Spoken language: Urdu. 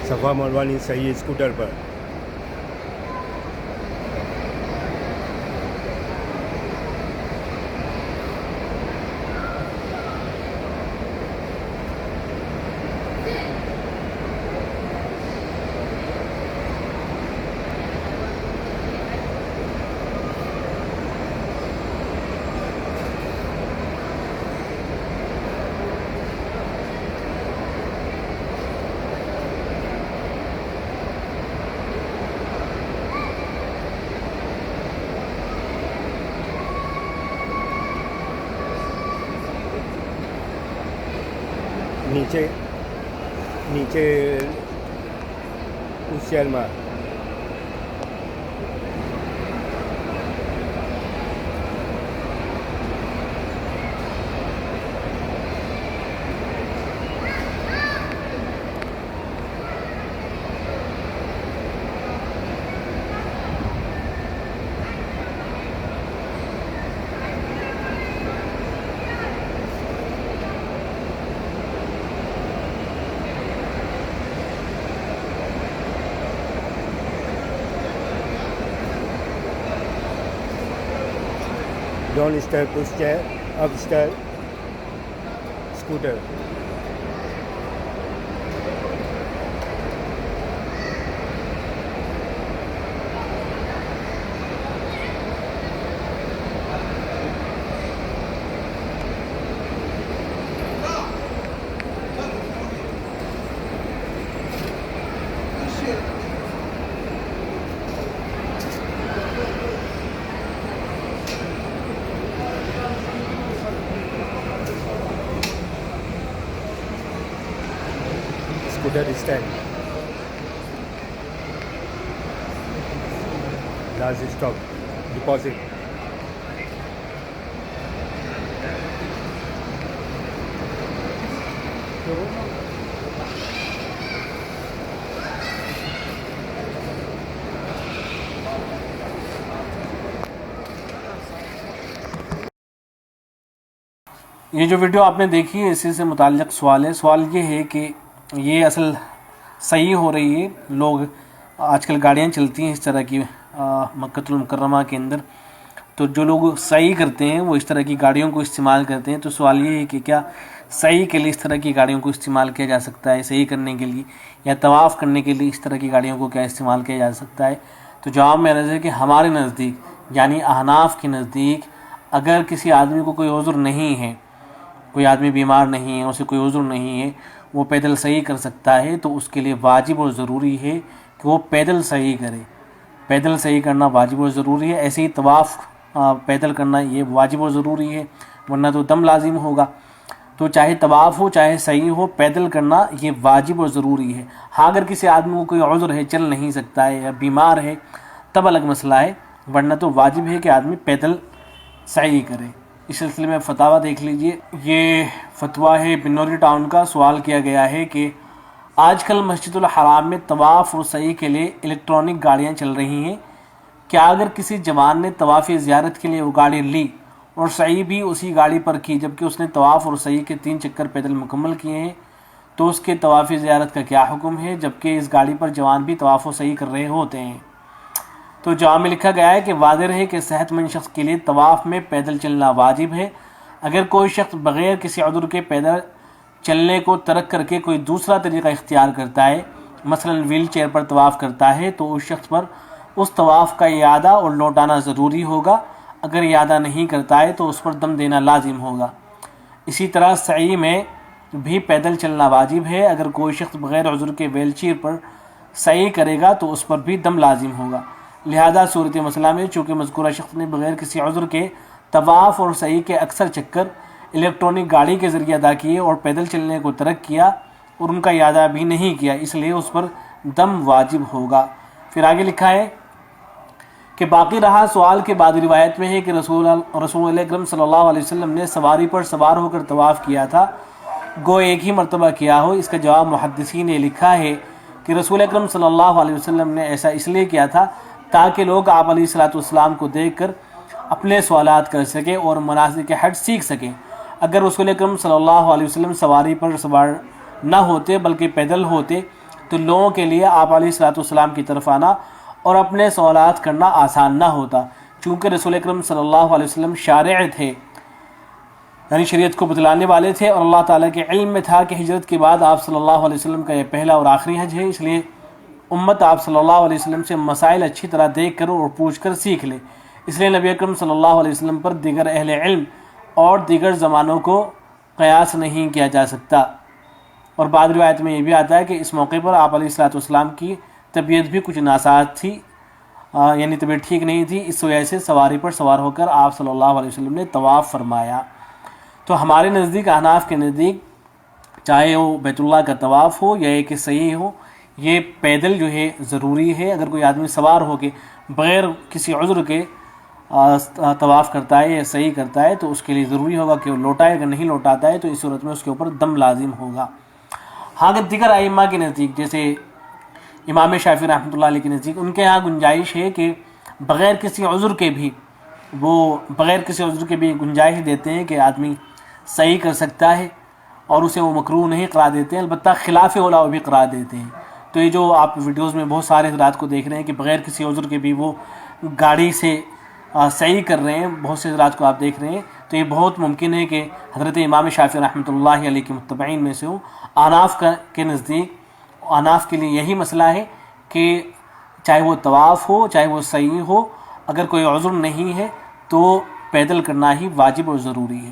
صفا مروانی صحیح اسکوٹر پر. نیچے اس شہر میں down style push chair up style scooter. Scooter stand large stock deposit. یہ جو ویڈیو آپ نے دیکھی ہے اسی سے متعلق سوال ہے. سوال یہ ہے کہ یہ اصل صحیح ہو رہی ہے. لوگ آج کل گاڑیاں چلتی ہیں اس طرح کی مکہ المکرمہ کے اندر، تو جو لوگ صحیح کرتے ہیں وہ اس طرح کی گاڑیوں کو استعمال کرتے ہیں. تو سوال یہ ہے کہ کیا صحیح کے لیے اس طرح کی گاڑیوں کو استعمال کیا جا سکتا ہے صحیح کرنے کے لیے، یا طواف کرنے کے لیے اس طرح کی گاڑیوں کو کیا استعمال کیا جا سکتا ہے؟ تو جواب میرا ہے کہ ہمارے نزدیک یعنی احناف کے نزدیک اگر کسی آدمی کو کوئی عذر نہیں ہے، کوئی آدمی بیمار نہیں ہے، اسے کوئی عذر نہیں ہے، وہ پیدل صحیح کر سکتا ہے، تو اس کے لیے واجب اور ضروری ہے کہ وہ پیدل صحیح کرے. پیدل صحیح کرنا واجب اور ضروری ہے. ایسے ہی طواف پیدل کرنا یہ واجب اور ضروری ہے، ورنہ تو دم لازم ہوگا. تو چاہے طواف ہو چاہے صحیح ہو، پیدل کرنا یہ واجب اور ضروری ہے. ہاں اگر کسی آدمی کو کوئی عذر ہے، چل نہیں سکتا ہے یا بیمار ہے، تب الگ مسئلہ ہے، ورنہ تو واجب ہے کہ آدمی پیدل صحیح کرے. اس سلسلے میں فتاویٰ دیکھ لیجئے. یہ فتویٰ ہے بنوری ٹاؤن کا. سوال کیا گیا ہے کہ آج کل مسجد الحرام میں طواف اور سعی کے لیے الیکٹرانک گاڑیاں چل رہی ہیں. کیا اگر کسی جوان نے طواف زیارت کے لیے وہ گاڑی لی اور سعی بھی اسی گاڑی پر کی، جبکہ اس نے طواف اور سعی کے 3 چکر پیدل مکمل کیے ہیں، تو اس کے طواف زیارت کا کیا حکم ہے، جبکہ اس گاڑی پر جوان بھی طواف و سعی کر رہے ہوتے ہیں؟ تو جواب میں لکھا گیا ہے کہ واضح ہے کہ صحت مند شخص کے لیے طواف میں پیدل چلنا واجب ہے. اگر کوئی شخص بغیر کسی عذر کے پیدل چلنے کو ترک کر کے کوئی دوسرا طریقہ اختیار کرتا ہے، مثلا ویل چیئر پر طواف کرتا ہے، تو اس شخص پر اس طواف کا اعادہ اور لوٹانا ضروری ہوگا. اگر اعادہ نہیں کرتا ہے تو اس پر دم دینا لازم ہوگا. اسی طرح سعی میں بھی پیدل چلنا واجب ہے. اگر کوئی شخص بغیر عذر کے ویل چیئر پر سعی کرے گا تو اس پر بھی دم لازم ہوگا. لہذا صورت مسئلہ میں چونکہ مذکورہ شخص نے بغیر کسی عذر کے طواف اور سعی کے اکثر چکر الیکٹرانک گاڑی کے ذریعے ادا کیے اور پیدل چلنے کو ترک کیا اور ان کا اعادہ بھی نہیں کیا، اس لیے اس پر دم واجب ہوگا. پھر آگے لکھا ہے کہ باقی رہا سوال کے بعد روایت میں ہے کہ رسول اکرم صلی اللہ علیہ وسلم نے سواری پر سوار ہو کر طواف کیا تھا، گو ایک ہی مرتبہ کیا ہو. اس کا جواب محدثین نے لکھا ہے کہ رسول اکرم صلی اللہ علیہ وسلم نے ایسا اس لیے کیا تھا تاکہ لوگ آپ علیہ الصلوۃ والسلام کو دیکھ کر اپنے سوالات کر سکیں اور مناسک حج سیکھ سکیں. اگر رسول اکرم صلی اللہ علیہ وسلم سواری پر سوار نہ ہوتے بلکہ پیدل ہوتے تو لوگوں کے لیے آپ علیہ الصلوۃ والسلام کی طرف آنا اور اپنے سوالات کرنا آسان نہ ہوتا، چونکہ رسول اکرم صلی اللہ علیہ وسلم شارع تھے، یعنی شریعت کو بتلانے والے تھے، اور اللہ تعالیٰ کے علم میں تھا کہ ہجرت کے بعد آپ صلی اللہ علیہ وسلم کا یہ پہلا اور آخری حج ہے، اس لیے امت آپ صلی اللہ علیہ وسلم سے مسائل اچھی طرح دیکھ کر اور پوچھ کر سیکھ لے۔ اس لیے نبی اکرم صلی اللہ علیہ وسلم پر دیگر اہل علم اور دیگر زمانوں کو قیاس نہیں کیا جا سکتا۔ اور بعض روایت میں یہ بھی آتا ہے کہ اس موقع پر آپ علیہ الصلوۃ والسلام کی طبیعت بھی کچھ ناساز تھی، یعنی طبیعت ٹھیک نہیں تھی، اس وجہ سے سواری پر سوار ہو کر آپ صلی اللہ علیہ وسلم نے طواف فرمایا۔ تو ہمارے نزدیک، احناف کے نزدیک، چاہے وہ بیت اللہ کا طواف ہو یا ایک صحیح ہو، یہ پیدل جو ہے ضروری ہے۔ اگر کوئی آدمی سوار ہو کے بغیر کسی عذر کے طواف کرتا ہے یا صحیح کرتا ہے تو اس کے لیے ضروری ہوگا کہ وہ لوٹائے، اگر نہیں لوٹاتا ہے تو اس صورت میں اس کے اوپر دم لازم ہوگا۔ ہاں اگر دیگر ائمہ کے نزدیک، جیسے امام شافعی رحمۃ اللہ علیہ کے نزدیک، ان کے ہاں گنجائش ہے کہ بغیر کسی عذر کے بھی گنجائش دیتے ہیں کہ آدمی صحیح کر سکتا ہے، اور اسے وہ مکروہ نہیں قرار دیتے ہیں، البتہ خلاف اولا وہ بھی قرار دیتے ہیں۔ تو یہ جو آپ ویڈیوز میں بہت سارے حضرات کو دیکھ رہے ہیں کہ بغیر کسی عذر کے بھی وہ گاڑی سے صحیح کر رہے ہیں، بہت سے حضرات کو آپ دیکھ رہے ہیں، تو یہ بہت ممکن ہے کہ حضرت امام شافعی رحمۃ اللہ علیہ کے متبعین میں سے ہوں۔ احناف کے نزدیک، احناف کے لیے یہی مسئلہ ہے کہ چاہے وہ طواف ہو چاہے وہ صحیح ہو، اگر کوئی عذر نہیں ہے تو پیدل کرنا ہی واجب اور ضروری ہے۔